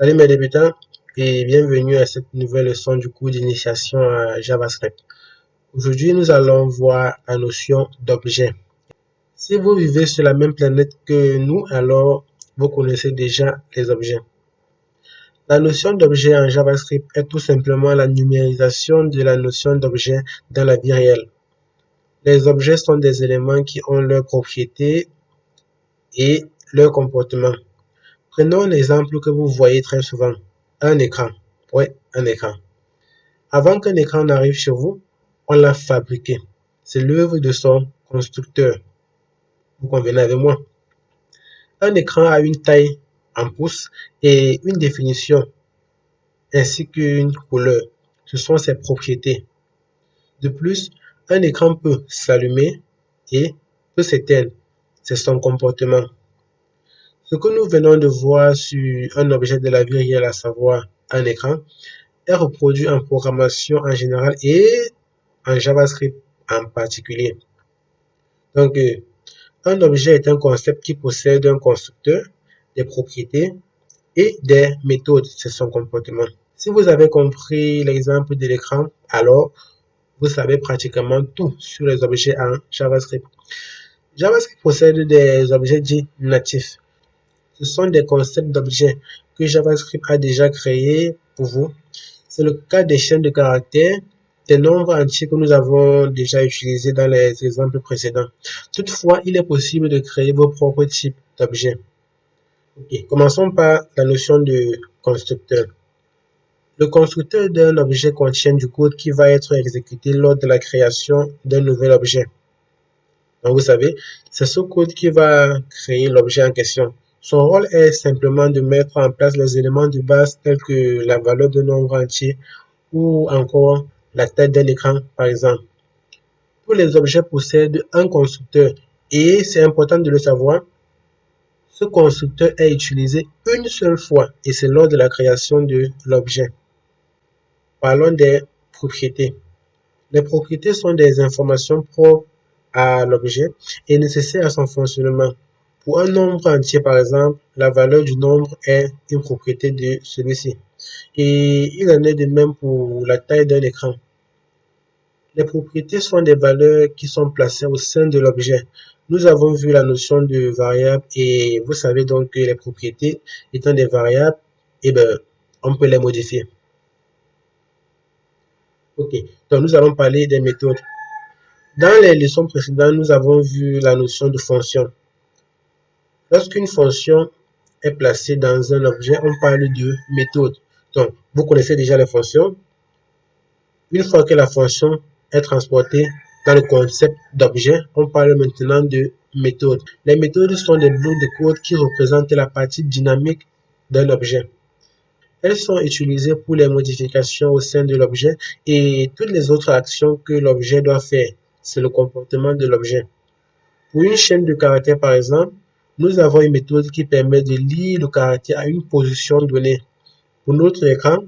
Salut mes débutants et bienvenue à cette nouvelle leçon du cours d'initiation à JavaScript. Aujourd'hui, nous allons voir la notion d'objet. Si vous vivez sur la même planète que nous, alors vous connaissez déjà les objets. La notion d'objet en JavaScript est tout simplement la numérisation de la notion d'objet dans la vie réelle. Les objets sont des éléments qui ont leurs propriétés et leur comportement. Prenons l'exemple que vous voyez très souvent, un écran. Oui, un écran. Avant qu'un écran n'arrive chez vous, on l'a fabriqué. C'est l'œuvre de son constructeur. Vous convenez avec moi? Un écran a une taille en pouces et une définition ainsi qu'une couleur. Ce sont ses propriétés. De plus, un écran peut s'allumer et peut s'éteindre. C'est son comportement. Ce que nous venons de voir sur un objet de la vie réelle, à savoir un écran, est reproduit en programmation en général et en JavaScript en particulier. Donc, un objet est un concept qui possède un constructeur, des propriétés et des méthodes. C'est son comportement. Si vous avez compris l'exemple de l'écran, alors vous savez pratiquement tout sur les objets en JavaScript. JavaScript possède des objets dits natifs. Ce sont des concepts d'objets que JavaScript a déjà créés pour vous. C'est le cas des chaînes de caractères, des nombres entiers que nous avons déjà utilisés dans les exemples précédents. Toutefois, il est possible de créer vos propres types d'objets. Okay. Commençons par la notion de constructeur. Le constructeur d'un objet contient du code qui va être exécuté lors de la création d'un nouvel objet. Donc, vous savez, c'est ce code qui va créer l'objet en question. Son rôle est simplement de mettre en place les éléments de base tels que la valeur de nombre entier ou encore la taille d'un écran, par exemple. Tous les objets possèdent un constructeur et c'est important de le savoir. Ce constructeur est utilisé une seule fois et c'est lors de la création de l'objet. Parlons des propriétés. Les propriétés sont des informations propres à l'objet et nécessaires à son fonctionnement. Pour un nombre entier, par exemple, la valeur du nombre est une propriété de celui-ci. Et il en est de même pour la taille d'un écran. Les propriétés sont des valeurs qui sont placées au sein de l'objet. Nous avons vu la notion de variable et vous savez donc que les propriétés étant des variables, on peut les modifier. Ok, donc nous allons parler des méthodes. Dans les leçons précédentes, nous avons vu la notion de fonction. Lorsqu'une fonction est placée dans un objet, on parle de méthode. Donc, vous connaissez déjà les fonctions. Une fois que la fonction est transportée dans le concept d'objet, on parle maintenant de méthode. Les méthodes sont des blocs de code qui représentent la partie dynamique d'un objet. Elles sont utilisées pour les modifications au sein de l'objet et toutes les autres actions que l'objet doit faire. C'est le comportement de l'objet. Pour une chaîne de caractères, par exemple, nous avons une méthode qui permet de lire le caractère à une position donnée. Pour notre écran,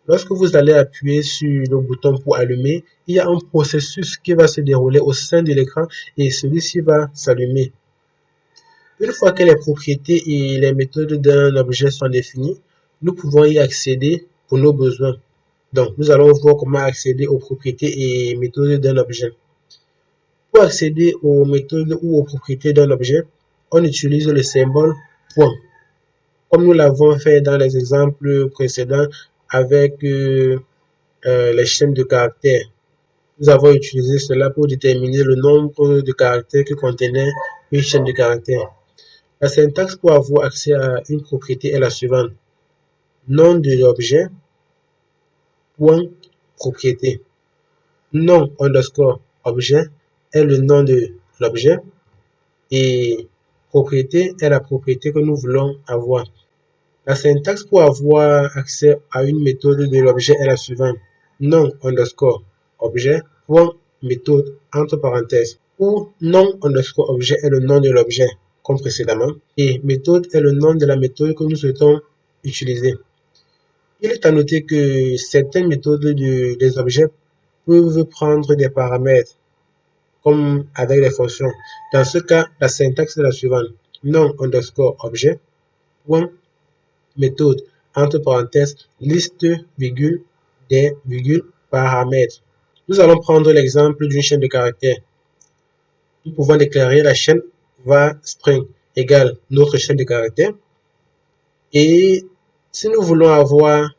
lorsque vous allez appuyer sur le bouton pour allumer, il y a un processus qui va se dérouler au sein de l'écran et celui-ci va s'allumer. Une fois que les propriétés et les méthodes d'un objet sont définies, nous pouvons y accéder pour nos besoins. Donc, nous allons voir comment accéder aux propriétés et méthodes d'un objet. Pour accéder aux méthodes ou aux propriétés d'un objet, on utilise le symbole point. Comme nous l'avons fait dans les exemples précédents avec les chaînes de caractères. Nous avons utilisé cela pour déterminer le nombre de caractères que contenait une chaîne de caractères. La syntaxe pour avoir accès à une propriété est la suivante. Nom de l'objet, point, propriété. Nom underscore objet est le nom de l'objet et propriété est la propriété que nous voulons avoir. La syntaxe pour avoir accès à une méthode de l'objet est la suivante. Nom underscore objet, point, méthode, entre parenthèses. Où nom underscore objet est le nom de l'objet, comme précédemment, et méthode est le nom de la méthode que nous souhaitons utiliser. Il est à noter que certaines méthodes des objets peuvent prendre des paramètres, comme avec les fonctions. Dans ce cas, la syntaxe est la suivante. Nom underscore objet, point, méthode entre parenthèses, liste, virgule, des, virgule, paramètres. Nous allons prendre l'exemple d'une chaîne de caractères. Nous pouvons déclarer la chaîne var string égale notre chaîne de caractères. Et si nous voulons avoir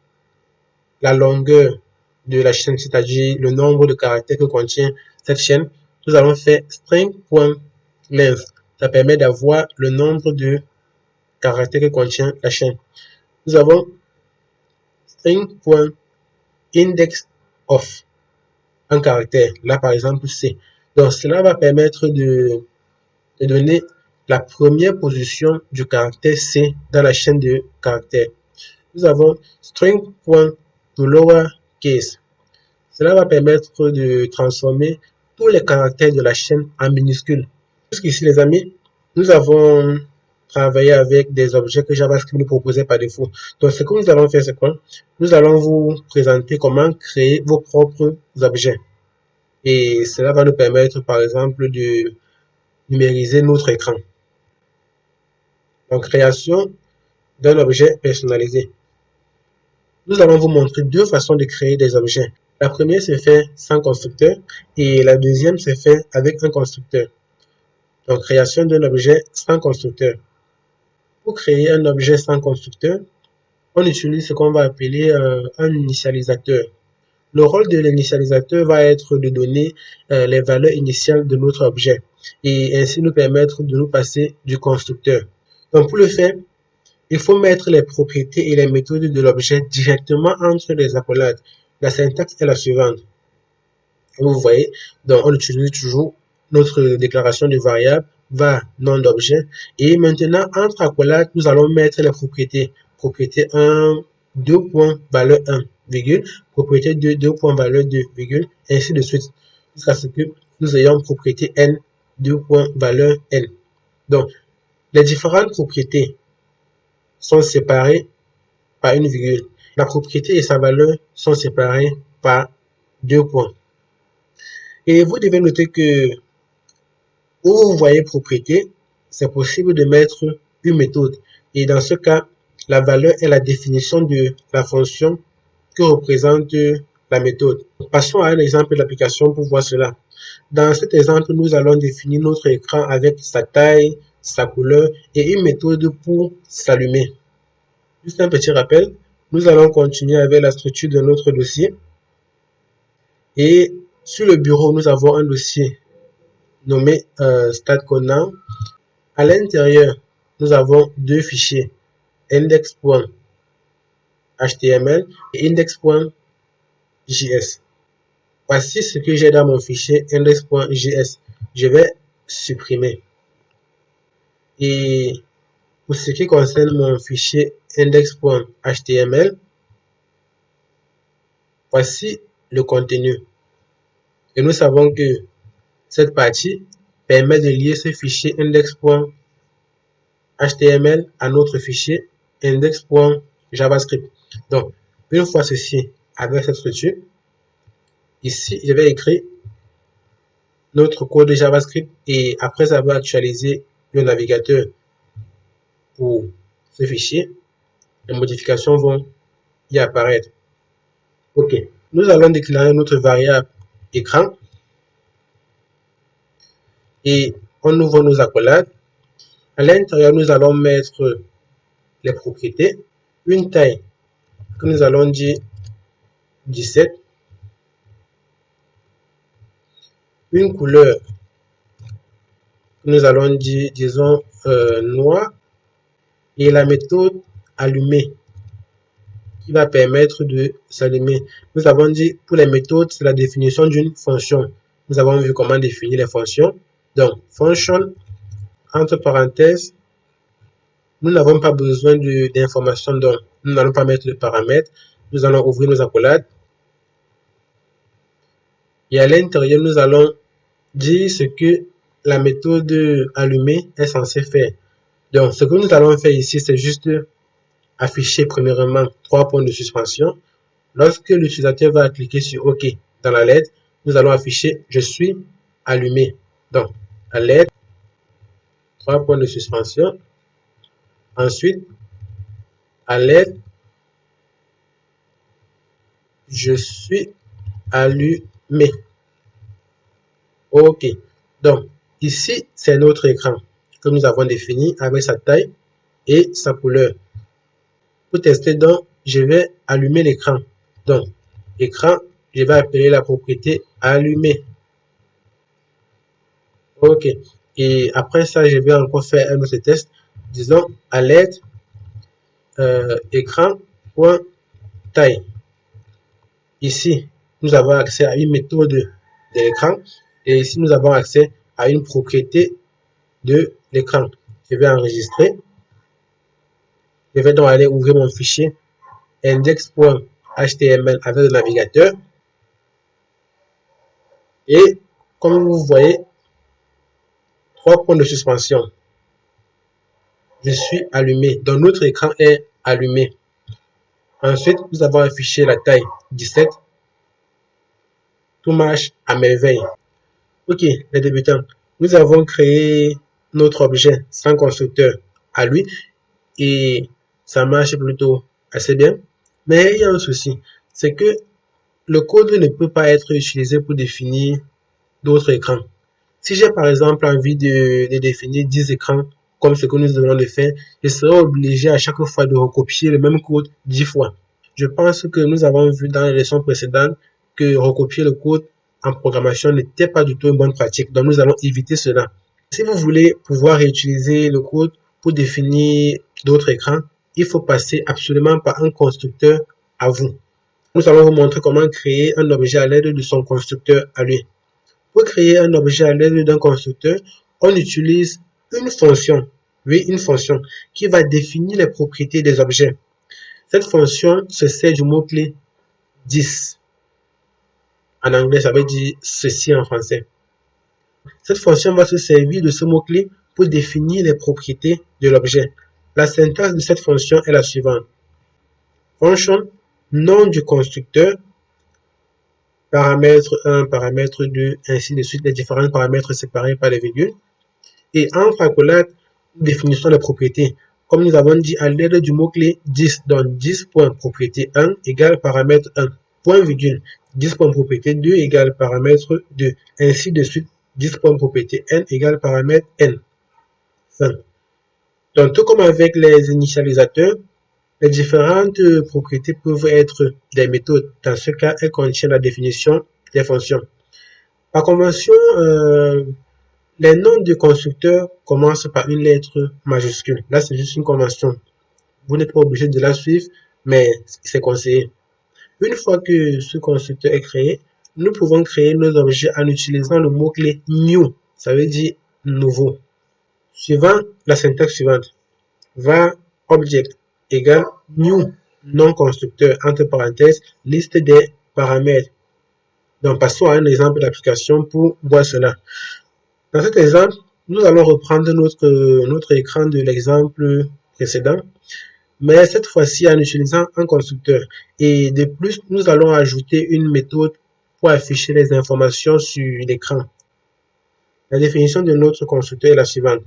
la longueur de la chaîne, c'est-à-dire le nombre de caractères que contient cette chaîne, nous allons faire string.length. Ça permet d'avoir le nombre de caractères que contient la chaîne. Nous avons string.indexOf, un caractère. Là, par exemple, C. Donc, cela va permettre de donner la première position du caractère C dans la chaîne de caractères. Nous avons string.toLowerCase. Cela va permettre de transformer tous les caractères de la chaîne en minuscules. Jusqu'ici, les amis, nous avons travaillé avec des objets que JavaScript nous proposait par défaut. Donc, ce que nous allons faire, c'est quoi? Nous allons vous présenter comment créer vos propres objets. Et cela va nous permettre, par exemple, de numériser notre écran. Donc, création d'un objet personnalisé. Nous allons vous montrer deux façons de créer des objets. La première se fait sans constructeur et la deuxième se fait avec un constructeur. Donc, création d'un objet sans constructeur. Pour créer un objet sans constructeur, on utilise ce qu'on va appeler un initialisateur. Le rôle de l'initialisateur va être de donner les valeurs initiales de notre objet et ainsi nous permettre de nous passer du constructeur. Donc, pour le faire, il faut mettre les propriétés et les méthodes de l'objet directement entre les accolades. La syntaxe est la suivante. Vous voyez, donc on utilise toujours notre déclaration de variable var nom d'objet et maintenant entre accolades nous allons mettre les propriétés. Propriété 1, 2 points valeur 1, virgule, propriété 2, 2 points valeur 2, virgule, ainsi de suite jusqu'à ce que nous ayons propriété n, 2 points valeur n. Donc, les différentes propriétés sont séparées par une virgule. La propriété et sa valeur sont séparées par 2 points. Et vous devez noter que où vous voyez propriété, c'est possible de mettre une méthode. Et dans ce cas, la valeur est la définition de la fonction que représente la méthode. Passons à un exemple d'application pour voir cela. Dans cet exemple, nous allons définir notre écran avec sa taille, sa couleur et une méthode pour s'allumer. Juste un petit rappel, nous allons continuer avec la structure de notre dossier. Et sur le bureau, nous avons un dossier nommé StatContent. À l'intérieur, nous avons deux fichiers, index.html et index.js. Voici ce que j'ai dans mon fichier index.js. Je vais supprimer. Et pour ce qui concerne mon fichier index.html, voici le contenu. Et nous savons que cette partie permet de lier ce fichier index.html à notre fichier index.javascript. Donc, une fois ceci avec cette structure, ici, je vais écrire notre code de JavaScript et après avoir actualisé le navigateur pour ce fichier, les modifications vont y apparaître. Ok, nous allons déclarer notre variable écran et on ouvre nos accolades. À l'intérieur, nous allons mettre les propriétés, une taille que nous allons dire 17, une couleur que nous allons dire, disons, noir, et la méthode allumer qui va permettre de s'allumer. Nous avons dit pour les méthodes, c'est la définition d'une fonction. Nous avons vu comment définir les fonctions. Donc, function, entre parenthèses, nous n'avons pas besoin d'informations, donc nous n'allons pas mettre de paramètres. Nous allons ouvrir nos accolades. Et à l'intérieur, nous allons dire ce que la méthode allumer est censée faire. Donc, ce que nous allons faire ici, c'est juste afficher premièrement 3 points de suspension. Lorsque l'utilisateur va cliquer sur OK dans la lettre, nous allons afficher je suis allumé. Donc, la lettre, 3 points de suspension. Ensuite, à lettre, Je suis allumé. OK. Donc, ici, c'est notre écran que nous avons défini avec sa taille et sa couleur. Pour tester, donc, je vais allumer l'écran. Donc, écran, je vais appeler la propriété allumer. OK. Et après ça, je vais encore faire un autre test. Disons, alerte, écran.taille. Ici, nous avons accès à une méthode de l'écran. Et ici, nous avons accès à une propriété de l'écran. Je vais enregistrer. Je vais donc aller ouvrir mon fichier index.html avec le navigateur. Et comme vous voyez, 3 points de suspension. Je suis allumé. Donc notre écran est allumé. Ensuite, nous avons affiché la taille 17. Tout marche à merveille. Ok, les débutants. Nous avons créé notre objet sans constructeur à lui et ça marche plutôt assez bien. Mais il y a un souci, c'est que le code ne peut pas être utilisé pour définir d'autres écrans. Si j'ai par exemple envie de définir 10 écrans comme ce que nous venons de faire, je serai obligé à chaque fois de recopier le même code 10 fois. Je pense que nous avons vu dans les leçons précédentes que recopier le code en programmation n'était pas du tout une bonne pratique. Donc nous allons éviter cela. Si vous voulez pouvoir réutiliser le code pour définir d'autres écrans, il faut passer absolument par un constructeur à vous. Nous allons vous montrer comment créer un objet à l'aide de son constructeur à lui. Pour créer un objet à l'aide d'un constructeur, on utilise une fonction, oui, une fonction qui va définir les propriétés des objets. Cette fonction se sert du mot-clé this. En anglais, ça veut dire ceci en français. Cette fonction va se servir de ce mot-clé pour définir les propriétés de l'objet. La syntaxe de cette fonction est la suivante. Function, nom du constructeur, paramètre 1, paramètre 2, ainsi de suite, les différents paramètres séparés par les virgules. Et entre accolades, définition des propriétés. Comme nous avons dit à l'aide du mot-clé 10, donc 10.propriété 1 égale paramètre 1, point virgule, 10.propriété 2 égale paramètre 2, ainsi de suite, 10.propriété n égale paramètre n. Fin. Donc, tout comme avec les initialisateurs, les différentes propriétés peuvent être des méthodes. Dans ce cas, elles contiennent la définition des fonctions. Par convention, les noms de constructeurs commencent par une lettre majuscule. Là, c'est juste une convention. Vous n'êtes pas obligé de la suivre, mais c'est conseillé. Une fois que ce constructeur est créé, nous pouvons créer nos objets en utilisant le mot-clé new. Ça veut dire nouveau. Suivant la syntaxe suivante, var object égale new non constructeur entre parenthèses liste des paramètres. Donc, passons à un exemple d'application pour voir cela. Dans cet exemple, nous allons reprendre notre écran de l'exemple précédent, mais cette fois-ci en utilisant un constructeur. Et de plus, nous allons ajouter une méthode pour afficher les informations sur l'écran. La définition de notre constructeur est la suivante.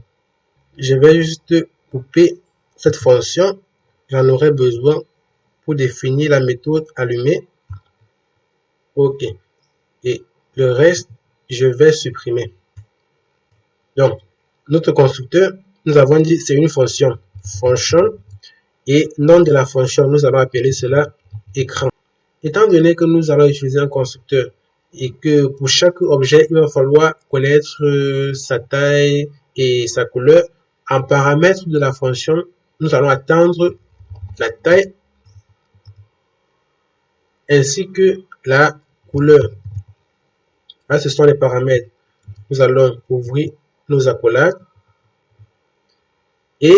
Je vais juste couper cette fonction. J'en aurai besoin pour définir la méthode allumée. OK. Et le reste, je vais supprimer. Donc, notre constructeur, nous avons dit c'est une fonction. Function. Et nom de la fonction, nous allons appeler cela écran. Étant donné que nous allons utiliser un constructeur et que pour chaque objet, il va falloir connaître sa taille et sa couleur, en paramètre de la fonction, nous allons attendre la taille ainsi que la couleur. Là, ce sont les paramètres. Nous allons ouvrir nos accolades et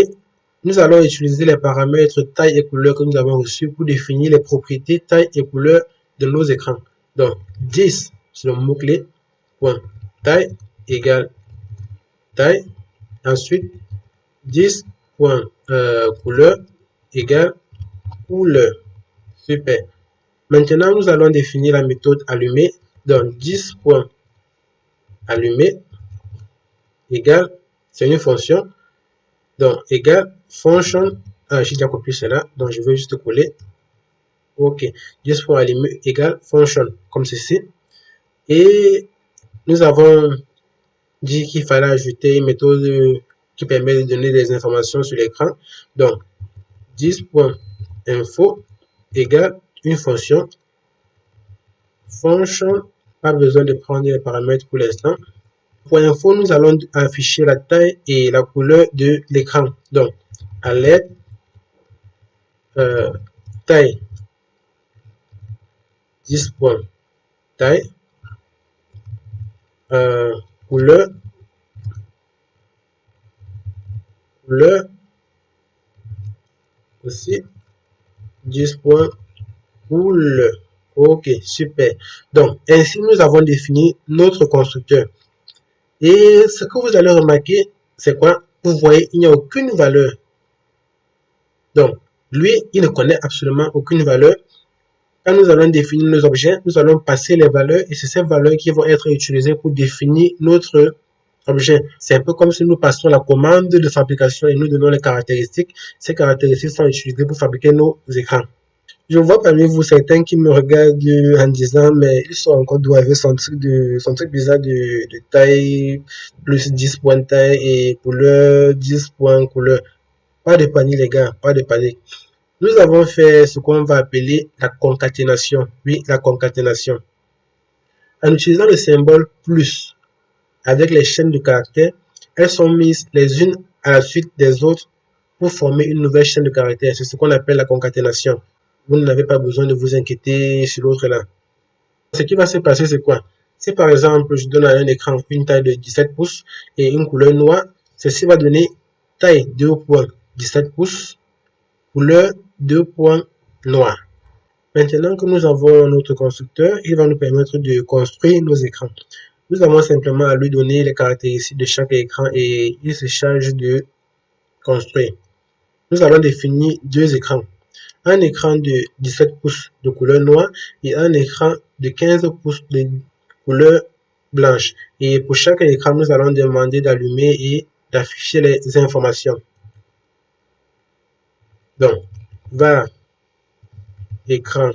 nous allons utiliser les paramètres taille et couleur que nous avons reçus pour définir les propriétés taille et couleur de nos écrans. Donc, 10, c'est le mot-clé, point, taille égale taille. Ensuite, 10, point, couleur égale couleur. Super. Maintenant, nous allons définir la méthode allumée. Donc, 10, point, allumé égale, c'est une fonction. Donc, égale function. J'ai déjà copié cela, donc je vais juste coller. OK. Just.aligner égale function, comme ceci. Et nous avons dit qu'il fallait ajouter une méthode qui permet de donner des informations sur l'écran. Donc, 10.info égale une fonction. Function, pas besoin de prendre les paramètres pour l'instant. Pour info, nous allons afficher la taille et la couleur de l'écran. Donc, à l'aide taille 10.taille couleur aussi 10.couleur. OK, super. Donc, ainsi, nous avons défini notre constructeur. Et ce que vous allez remarquer, c'est quoi? Vous voyez, il n'y a aucune valeur. Donc, lui, il ne connaît absolument aucune valeur. Quand nous allons définir nos objets, nous allons passer les valeurs et c'est ces valeurs qui vont être utilisées pour définir notre objet. C'est un peu comme si nous passons la commande de fabrication et nous donnons les caractéristiques. Ces caractéristiques sont utilisées pour fabriquer nos écrans. Je vois parmi vous certains qui me regardent en disant, mais ils sont encore doués avec son truc bizarre de taille, plus 10 points de taille et couleur, 10 points couleur. Pas de panique, les gars, pas de panique. Nous avons fait ce qu'on va appeler la concaténation. Oui, la concaténation. En utilisant le symbole plus avec les chaînes de caractères, elles sont mises les unes à la suite des autres pour former une nouvelle chaîne de caractères. C'est ce qu'on appelle la concaténation. Vous n'avez pas besoin de vous inquiéter sur l'autre là. Ce qui va se passer, c'est quoi? Si par exemple, je donne à un écran une taille de 17 pouces et une couleur noire, ceci va donner taille 2.17 pouces, couleur 2 points noir. Maintenant que nous avons notre constructeur, il va nous permettre de construire nos écrans. Nous avons simplement à lui donner les caractéristiques de chaque écran et il se charge de construire. Nous allons définir deux écrans. Un écran de 17 pouces de couleur noire et un écran de 15 pouces de couleur blanche. Et pour chaque écran, nous allons demander d'allumer et d'afficher les informations. Donc, var écran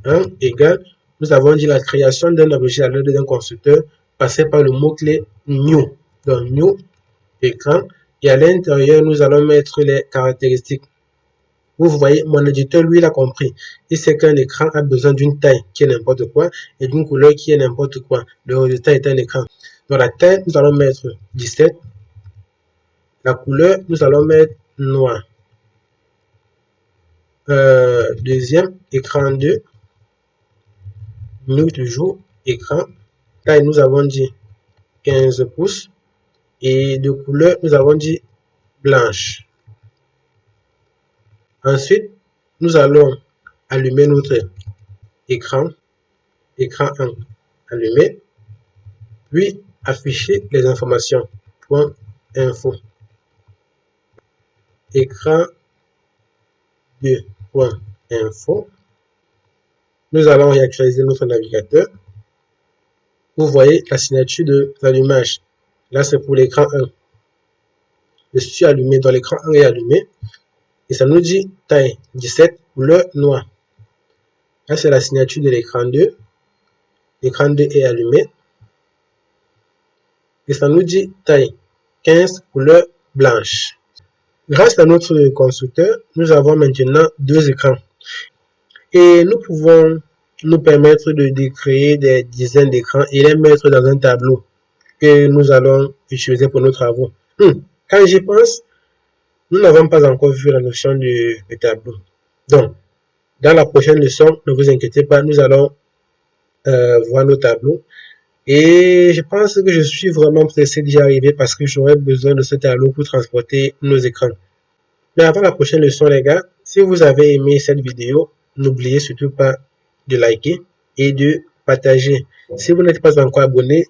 1 égale, nous avons dit la création d'un objet à l'aide d'un constructeur passé par le mot-clé new. Donc, new écran. Et à l'intérieur, nous allons mettre les caractéristiques. Vous voyez, mon éditeur, lui, il a compris. Il sait qu'un écran a besoin d'une taille qui est n'importe quoi et d'une couleur qui est n'importe quoi. Le résultat est un écran. Dans la taille, nous allons mettre 17. La couleur, nous allons mettre noir. Deuxième, écran 2. Nous, toujours, écran. Taille, nous avons dit 15 pouces. Et de couleur, nous avons dit blanche. Ensuite, nous allons allumer notre écran. Écran 1 allumé. Puis, afficher les informations. Point info. Écran 2. Point info. Nous allons réactualiser notre navigateur. Vous voyez la signature de l'allumage. Là, c'est pour l'écran 1. Je suis allumé, dans l'écran 1 est allumé. Et ça nous dit taille 17, couleur noire. Là, c'est la signature de l'écran 2. L'écran 2 est allumé. Et ça nous dit taille 15, couleur blanche. Grâce à notre constructeur, nous avons maintenant deux écrans. Et nous pouvons nous permettre de créer des dizaines d'écrans et les mettre dans un tableau que nous allons utiliser pour nos travaux. Quand j'y pense, nous n'avons pas encore vu la notion de tableau. Donc, dans la prochaine leçon, ne vous inquiétez pas, nous allons voir nos tableaux. Et je pense que je suis vraiment pressé d'y arriver parce que j'aurai besoin de ce tableau pour transporter nos écrans. Mais avant la prochaine leçon, les gars, si vous avez aimé cette vidéo, n'oubliez surtout pas de liker et de partager. Si vous n'êtes pas encore abonné,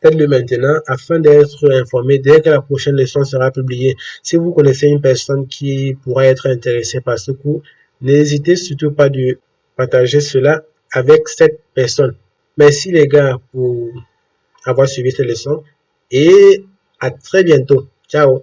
faites-le maintenant afin d'être informé dès que la prochaine leçon sera publiée. Si vous connaissez une personne qui pourra être intéressée par ce cours, n'hésitez surtout pas de partager cela avec cette personne. Merci les gars pour avoir suivi cette leçon et à très bientôt. Ciao.